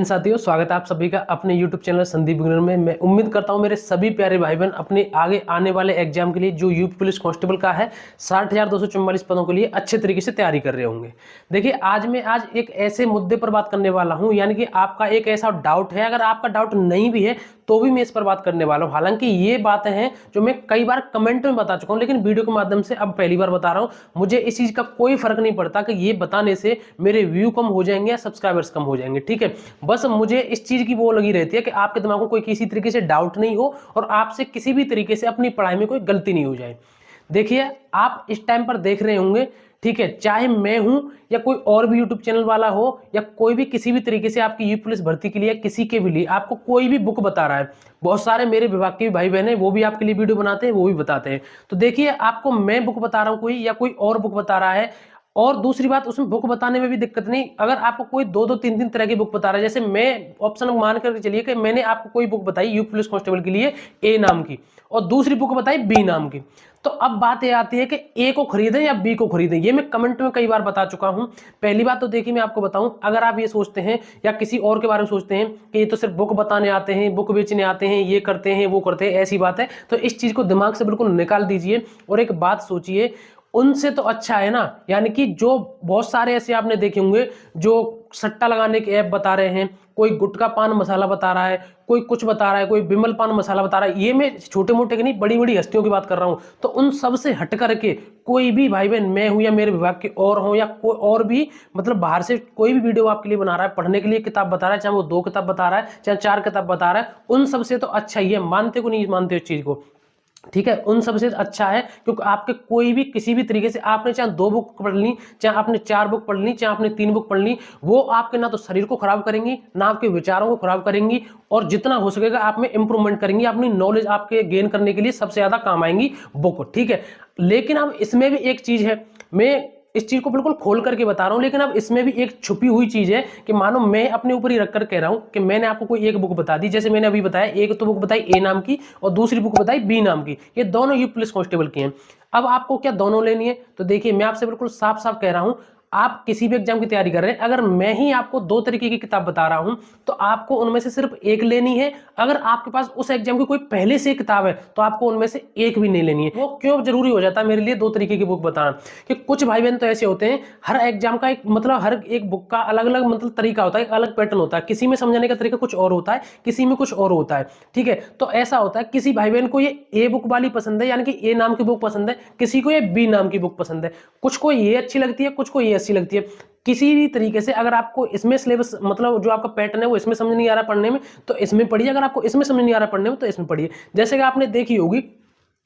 हिंद साथियों, स्वागत है आप सभी का अपने YouTube चैनल संदीप बिगनर में। मैं उम्मीद करता हूं मेरे सभी प्यारे भाई बहन अपने आगे आने वाले एग्जाम के लिए जो यूपी पुलिस कांस्टेबल का है 60,244 पदों के लिए अच्छे तरीके से तैयारी कर रहे होंगे। देखिए, आज एक ऐसे मुद्दे पर बात करने वाला हूं, यानी कि आपका एक ऐसा डाउट है, अगर आपका डाउट नहीं भी है तो भी मैं इस पर बात करने वाला हूं। हालांकि ये बातें हैं जो मैं कई बार कमेंट में बता चुका हूं, लेकिन वीडियो के माध्यम से अब पहली बार बता रहा हूं। मुझे इस चीज का कोई फर्क नहीं पड़ता कि ये बताने से मेरे व्यू कम हो जाएंगे या सब्सक्राइबर्स कम हो जाएंगे, ठीक है। बस मुझे इस चीज की वो लगी रहती है कि आपके दिमाग में कोई किसी तरीके से डाउट नहीं हो और आपसे किसी भी तरीके से अपनी पढ़ाई में कोई गलती नहीं हो जाए। देखिए, आप इस टाइम पर देख रहे होंगे, ठीक है, चाहे मैं हूं या कोई और भी यूट्यूब चैनल वाला हो या कोई भी किसी भी तरीके से आपकी यूपी पुलिस भर्ती के लिए किसी के भी लिए आपको कोई भी बुक बता रहा है। बहुत सारे मेरे विभाग के भाई बहन हैं, वो भी आपके लिए वीडियो बनाते हैं, वो भी बताते हैं। तो देखिए, आपको मैं बुक बता रहा हूं कोई या कोई और बुक बता रहा है, और दूसरी बात, उसमें बुक बताने में भी दिक्कत नहीं। अगर आपको कोई दो दो तीन तीन तरह की बुक बता रहा है, जैसे मैं ऑप्शन मान करके चलिए कि मैंने आपको कोई बुक बताई यूपी पुलिस कांस्टेबल के लिए ए नाम की और दूसरी बुक बताई बी नाम की, तो अब बात ये आती है कि ए को खरीदें या बी को खरीदें। ये मैं कमेंट में कई बार बता चुका हूं। पहली बात तो देखिए, मैं आपको बताऊं, अगर आप ये सोचते हैं या किसी और के बारे में सोचते हैं कि ये तो सिर्फ बुक बताने आते हैं, बुक बेचने आते हैं, ये करते हैं वो करते हैं, ऐसी बात है, तो इस चीज को दिमाग से बिल्कुल निकाल दीजिए और एक बात सोचिए, उनसे तो अच्छा है ना। यानी कि जो बहुत सारे ऐसे आपने देखे होंगे जो सट्टा लगाने के ऐप बता रहे हैं, कोई गुटखा पान मसाला बता रहा है, कोई कुछ बता रहा है, कोई बिमल पान मसाला बता रहा है। ये मैं छोटे मोटे की नहीं, बड़ी बड़ी हस्तियों की बात कर रहा हूं। तो उन सब से हट करके कोई भी भाई बहन, मैं हूं या मेरे विभाग के और हो या कोई और भी, मतलब बाहर से कोई भी वीडियो आपके लिए बना रहा है, पढ़ने के लिए किताब बता रहा है, चाहे वो 2 किताब बता रहा है चाहे 4 किताब बता रहा है, उन सबसे तो अच्छा ही है। मानते को नहीं मानते इस चीज को, ठीक है, उन सबसे अच्छा है, क्योंकि आपके कोई भी किसी भी तरीके से आपने चाहे 2 बुक पढ़ ली, चाहे आपने 4 बुक पढ़ ली, चाहे आपने 3 बुक पढ़ ली, वो आपके ना तो शरीर को खराब करेंगी, ना आपके विचारों को खराब करेंगी, और जितना हो सकेगा आप में इंप्रूवमेंट करेंगी। अपनी नॉलेज आपके गेन करने के लिए सबसे ज्यादा काम आएंगी बुक, ठीक है। लेकिन अब इसमें भी एक चीज है, मैं इस चीज को बिल्कुल खोल करके बता रहा हूं, लेकिन अब इसमें भी एक छुपी हुई चीज है कि मानो मैं अपने ऊपर ही रखकर कह रहा हूं कि मैंने आपको कोई एक बुक बता दी, जैसे मैंने अभी बताया, एक तो बुक बताई ए नाम की और दूसरी बुक बताई बी नाम की, ये दोनों यूपी पुलिस कांस्टेबल की हैं। अब आपको क्या दोनों लेनी है? तो देखिए, मैं आपसे बिल्कुल साफ साफ कह रहा हूं, आप किसी भी एग्जाम की तैयारी कर रहे हैं, अगर मैं ही आपको 2 तरीके की किताब बता रहा हूं तो आपको उनमें से सिर्फ एक लेनी है। अगर आपके पास उस एग्जाम की कोई पहले से किताब है तो आपको उनमें से एक भी नहीं लेनी है। वो क्यों जरूरी हो जाता है मेरे लिए 2 तरीके की बुक बताना? कि कुछ भाई बहन तो ऐसे होते हैं, हर एग्जाम का एक मतलब हर एक बुक का अलग अलग मतलब तरीका होता है, एक अलग पैटर्न होता है, किसी में समझाने का तरीका कुछ और होता है, किसी में कुछ और होता है, ठीक है। तो ऐसा होता है, किसी भाई बहन को ये ए बुक वाली पसंद है, यानी कि ए नाम की बुक पसंद है, किसी को ये बी नाम की बुक पसंद है, कुछ को ये अच्छी लगती है, कुछ को ये अच्छी लगती है। किसी भी तरीके से अगर आपको इसमें सिलेबस मतलब जो आपका पैटर्न है वो इसमें समझ नहीं आ रहा पढ़ने में तो इसमें पढ़िए, अगर आपको इसमें समझ नहीं आ रहा पढ़ने में तो इसमें पढ़िए। जैसे कि आपने देखी होगी,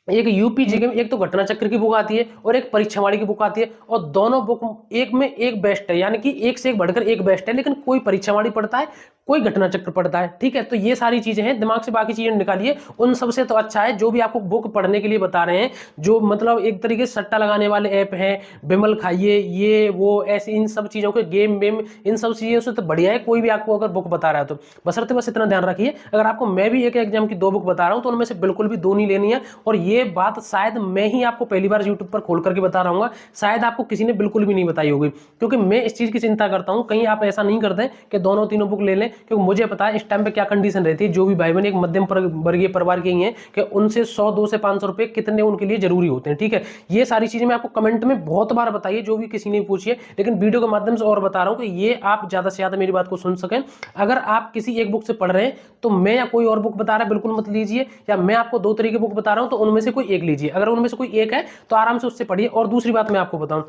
एक यूपी जीके में एक तो घटना चक्र की बुक आती है और एक परीक्षावाणी की बुक आती है, और दोनों बुक एक में एक बेस्ट है, यानी कि एक से एक बढ़कर एक बेस्ट है, लेकिन कोई परीक्षावाणी पढ़ता है, कोई घटना चक्र पढ़ता है, ठीक है। तो ये सारी चीजें हैं, दिमाग से बाकी चीजें निकालिए। उन सबसे तो अच्छा है जो भी आपको बुक पढ़ने के लिए बता रहे हैं, जो मतलब एक तरीके से सट्टा लगाने वाले ऐप हैं, बिमल खाइए, ये वो ऐसे, इन सब चीजों के गेम वेम, इन सब चीजों से तो बढ़िया है कोई भी आपको अगर बुक बता रहा है तो। बशर्ते बस इतना ध्यान रखिए, अगर आपको मैं भी एक एग्जाम की 2 बुक बता रहा हूं तो उनमें से बिल्कुल भी 2 नहीं लेनी है। और ये बात शायद मैं ही आपको पहली बार यूट्यूब पर खोल करके बता रहा हूँ, शायद आपको किसी ने बिल्कुल भी नहीं बताई होगी, क्योंकि मैं इस चीज की चिंता करता हूं कहीं आप ऐसा नहीं करते कि दोनों तीनों बुक ले लें, क्योंकि मुझे पता है इस टाइम पे क्या कंडीशन रहती है। जो भी भाई बहन एक मध्यम वर्गीय परिवार के ही हैं कि उनसे 100 से 500 रुपए कितने उनके लिए जरूरी होते हैं, ठीक है। ये सारी चीजें मैं आपको कमेंट में बहुत बार बताइए, जो भी किसी ने पूछी है, लेकिन वीडियो के माध्यम से और बता रहा हूं कि ये आप ज्यादा से ज्यादा मेरी बात को सुन सकें। अगर आप किसी एक बुक से पढ़ रहे हैं तो मैं या कोई और बुक बता रहा है बिल्कुल मत लीजिए, या मैं आपको 2 तरीके बुक बता रहा हूं तो उनमें से कोई एक लीजिए। अगर उनमें से कोई एक है तो आराम से उससे पढ़िए। और दूसरी बात मैं आपको बताऊं,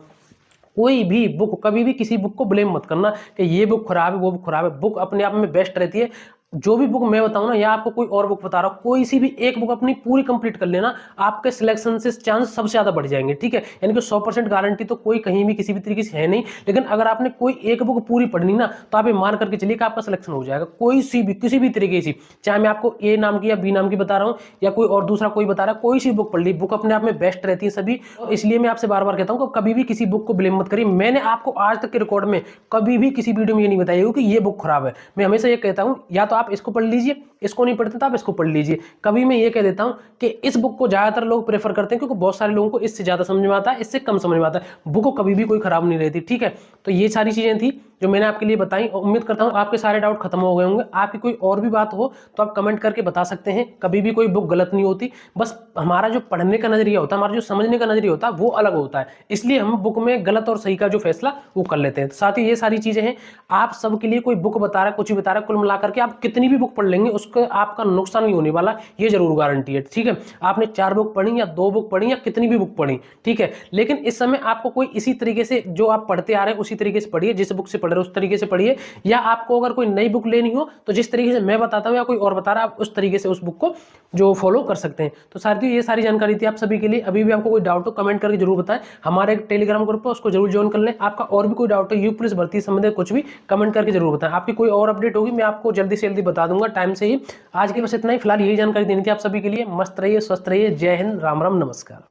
कोई भी बुक, कभी भी किसी बुक को ब्लेम मत करना कि ये बुक खराब है वो बुक खराब है। बुक अपने आप में बेस्ट रहती है। जो भी बुक मैं बताऊं ना, या आपको कोई और बुक बता रहा हूं, कोई सी भी एक बुक अपनी पूरी कंप्लीट कर लेना, आपके सिलेक्शन से चांस सबसे ज्यादा बढ़ जाएंगे, ठीक है। यानी कि 100% गारंटी तो कोई कहीं भी किसी भी तरीके से है नहीं, लेकिन अगर आपने कोई एक बुक पूरी पढ़नी ना तो आप ये मान करके चलिए कि आपका सिलेक्शन हो जाएगा। कोई सी भी किसी भी तरीके से, चाहे मैं आपको ए नाम की या बी नाम की बता रहा हूँ या कोई और दूसरा कोई बता रहा है, कोई सी बुक पढ़ ली, बुक अपने आप में बेस्ट रहती है सभी। और इसलिए मैं आपसे बार बार कहता हूँ कि कभी भी किसी बुक को ब्लेम मत करिए। मैंने आपको आज तक के रिकॉर्ड में कभी भी किसी वीडियो में ये नहीं बताया कि ये बुक खराब है। मैं हमेशा ये कहता हूँ, या तो आप इसको पढ़ लीजिए इसको नहीं पढ़ते तो आप इसको पढ़ लीजिए। कभी मैं ये कह देता हूँ कि इस बुक को ज़्यादातर लोग प्रेफर करते हैं, क्योंकि बहुत सारे लोगों को इससे ज़्यादा समझ में आता है, इससे कम समझ में आता है। बुक को कभी भी कोई खराब नहीं रहती, ठीक है। तो ये सारी चीज़ें थी जो मैंने आपके लिए बताई, और उम्मीद करता हूँ आपके सारे डाउट खत्म हो गए होंगे। आपकी कोई और भी बात हो तो आप कमेंट करके बता सकते हैं। कभी भी कोई बुक गलत नहीं होती, बस हमारा जो पढ़ने का नजरिया होता है, हमारा जो समझने का नजरिया होता है वो अलग होता है, इसलिए हम बुक में गलत और सही का जो फैसला वो कर लेते हैं। साथ ही ये सारी चीजें हैं, आप सबके लिए कोई बुक बता रहा है, कुछ भी बता रहा है, कुल मिलाकर के आप कितनी भी बुक पढ़ लेंगे उसका आपका नुकसान नहीं होने वाला, ये जरूर गारंटी है, ठीक है। आपने 4 बुक पढ़ी या 2 बुक पढ़ी या कितनी भी बुक पढ़ी, ठीक है, लेकिन इस समय आपको कोई इसी तरीके से जो आप पढ़ते आ रहे हैं उसी तरीके से पढ़िए, जिस बुक से पढ़ रहे हो उस तरीके से पढ़िए, या आपको अगर कोई नई बुक लेनी हो तो जिस तरीके से मैं बताता हूं या कोई और बता रहा है आप उस तरीके से उस बुक को जो फॉलो कर सकते हैं। तो साथियों ये सारी जानकारी थी आप सभी के लिए। अभी भी आपको कोई डाउट हो कमेंट करके जरूर बताएं। हमारे एक टेलीग्राम ग्रुप है उसको जरूर ज्वाइन कर लें। आपका और भी कोई डाउट हो यूपी पुलिस भर्ती संबंधित कुछ भी कमेंट करके जरूर बताएं। आपकी कोई और अपडेट होगी मैं आपको जल्दी से जल्दी बता दूंगा टाइम से ही। आज के बस इतना ही, फिलहाल यही जानकारी देनी थी आप सभी के लिए। मस्त रहिए, स्वस्थ रहिए, जय हिंद, राम राम, नमस्कार।